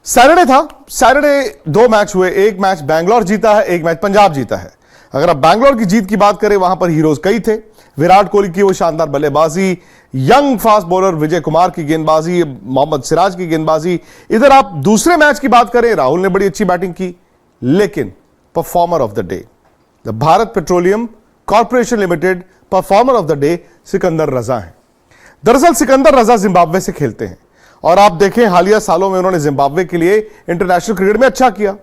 Saturday था। Saturday दो match हुए, एक मैच बैंगलोर जीता है, एक मैच पंजाब जीता है। अगर आप बैंगलोर की जीत की बात करें, वहां पर हीरोज कई थे। विराट कोहली की वो शानदार बल्लेबाजी, young fast bowler Vijay Kumar की गेंदबाजी, मोहम्मद सिराज की गेंदबाजी। इधर आप दूसरे मैच की बात करें, राहुल ने बड़ी अच्छी बैटिंग की, लेकिन performer of the day, the Bharat petroleum corporation limited performer of the day Sikandar Raza हैं। दरअसल सिकंदर रजा जिम्बाब्वे से खेलते हैं और आप देखें हालिया सालों में उन्होंने जिम्बाब्वे के लिए इंटरनेशनल क्रिकेट में अच्छा किया,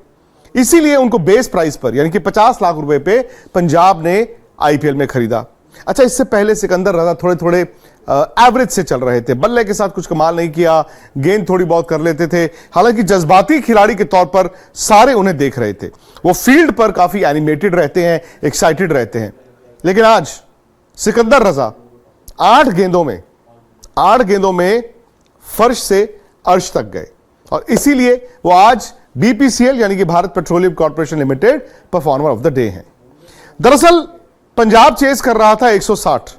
इसीलिए उनको बेस प्राइस पर यानी कि 50 लाख रुपए पे पंजाब ने आईपीएल में खरीदा। अच्छा, इससे पहले सिकंदर रजा थोड़े थोड़े एवरेज से चल रहे थे, बल्ले के साथ कुछ कमाल नहीं किया, गेंद थोड़ी बहुत कर लेते थे। हालांकि जज्बाती खिलाड़ी के तौर पर सारे उन्हें देख रहे थे, वो फील्ड पर काफी एनिमेटेड रहते हैं, एक्साइटेड रहते हैं। लेकिन आज सिकंदर रजा 8 गेंदों में फर्श से अर्श तक गए और इसीलिए वो आज बीपीसीएल यानी कि Bharat petroleum corporation limited performer of the day हैं। दरअसल पंजाब चेस कर रहा था 160,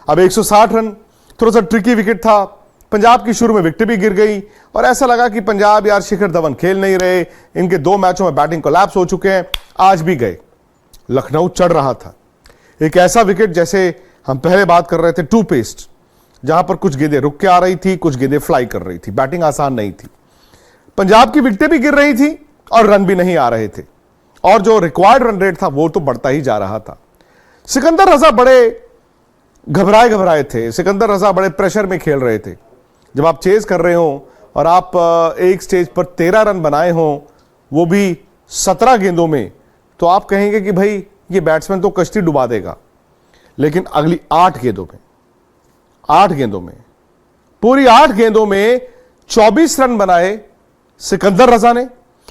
अब 160 रन, थोड़ा सा ट्रिकी विकेट था। पंजाब की शुरू में विकेट भी गिर गई और ऐसा लगा कि पंजाब यार शिखर धवन खेल नहीं रहे, इनके 2 मैचों में बैटिंग कोलैप्स हो चुके हैं, आज भी गए। लखनऊ चढ़ रहा था, एक ऐसा विकेट जैसे हम पहले बात कर रहे थे, टू पेस्ट, जहां पर कुछ गेंदें रुक के आ रही थी, कुछ गेंदें फ्लाई कर रही थी, बैटिंग आसान नहीं थी। पंजाब की विकेटें भी गिर रही थी और रन भी नहीं आ रहे थे और जो रिक्वायर्ड रन रेट था वो तो बढ़ता ही जा रहा था। सिकंदर रजा बड़े घबराए थे, सिकंदर रजा बड़े प्रेशर में खेल रहे थे। जब आप चेज कर रहे हो और आप एक स्टेज पर 13 रन बनाए हो, वो भी 17 गेंदों में, तो आप कहेंगे कि भाई ये बैट्समैन तो कश्ती डुबा देगा। लेकिन अगली 8 गेंदों में पूरी 8 गेंदों में 24 रन बनाए सिकंदर रजा ने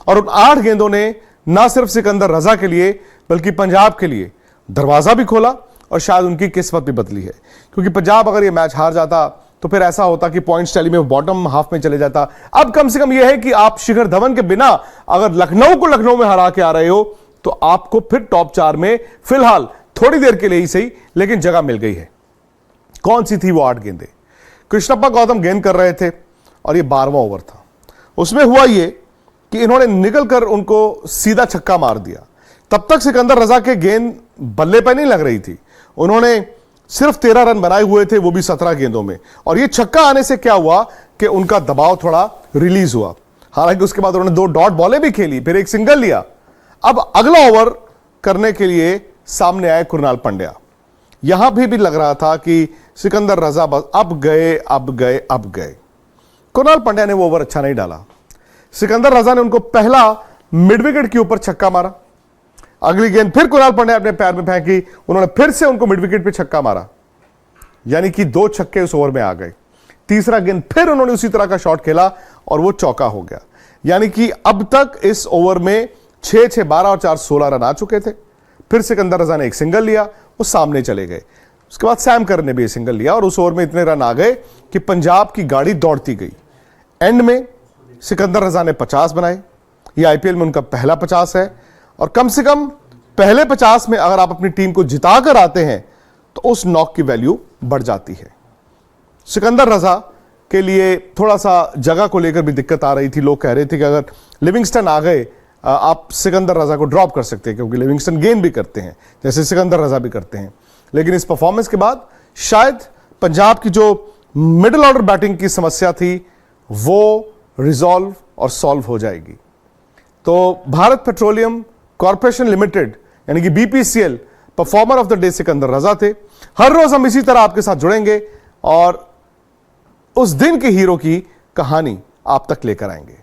और उन 8 गेंदों ने ना सिर्फ सिकंदर रजा के लिए बल्कि पंजाब के लिए दरवाजा भी खोला और शायद उनकी किस्मत भी बदली है। क्योंकि पंजाब अगर ये मैच हार जाता तो फिर ऐसा होता कि पॉइंट्स टैली में बॉटम हाफ में चले जाता। अब कम से कम यह है कि आप शिखर धवन के बिना अगर लखनऊ में हरा के आ रहे हो तो आपको फिर टॉप 4 में फिलहाल थोड़ी देर के लिए ही सही लेकिन जगह मिल गई है। कौन सी थी वो 8 गेंदें? कृष्णप्पा गौतम गेंद कर रहे थे और ये 12वां ओवर था। उसमें हुआ ये कि इन्होंने निकलकर उनको सीधा छक्का मार दिया। तब तक सिकंदर रजा के गेंद बल्ले पर नहीं लग रही थी, उन्होंने सिर्फ 13 रन बनाए हुए थे, वो भी 17 गेंदों में। और ये छक्का आने से क्या हुआ कि उनका दबाव थोड़ा रिलीज हुआ। हालांकि उसके बाद उन्होंने 2 डॉट बॉलें भी खेली, फिर एक सिंगल लिया। अब अगला ओवर करने के लिए सामने आए कुणाल पांड्या। यहां भी लग रहा था कि सिकंदर रजा बस अब गए। कुणाल पांड्या ने वो ओवर अच्छा नहीं डाला। सिकंदर रजा ने उनको पहला मिड विकेट के ऊपर छक्का मारा, अगली गेंद फिर कुणाल पांड्या अपने पैर में फेंकी, उन्होंने फिर से उनको मिड विकेट पे छक्का मारा, यानी कि 2 छक्के उस ओवर में आ गए। तीसरा गेंद फिर उन्होंने उसी तरह का शॉट खेला और वो चौका हो गया। यानी कि अब तक इस ओवर में 6-6, 12 और 4 16 रन आ चुके थे। फिर सिकंदर रजा ने एक सिंगल लिया, वो सामने चले गए। उसके बाद सैम करन ने भी सिंगल लिया और उस ओवर में इतने रन आ गए कि पंजाब की गाड़ी दौड़ती गई। एंड में सिकंदर रजा ने 50 बनाए, ये आईपीएल में उनका पहला 50 है और कम से कम पहले 50 में अगर आप अपनी टीम को जिताकर आते हैं तो उस नॉक की वैल्यू बढ़ जाती है। सिकंदर रजा के लिए थोड़ा सा जगह को लेकर भी दिक्कत आ रही थी। लोग कह रहे थे कि अगर लिविंगस्टन आ गए आप सिकंदर रजा को ड्रॉप कर सकते हैं, क्योंकि लिविंगस्टन गेंद भी करते हैं जैसे सिकंदर रजा भी करते हैं। लेकिन इस परफॉर्मेंस के बाद शायद पंजाब की जो मिडिल ऑर्डर बैटिंग की समस्या थी वो रिजॉल्व और सॉल्व हो जाएगी। तो भारत पेट्रोलियम कॉर्पोरेशन लिमिटेड यानी कि BPCL performer of the day Sikandar Raza थे। हर रोज हम इसी तरह आपके साथ जुड़ेंगे और उस दिन के हीरो की कहानी आप तक लेकर आएंगे।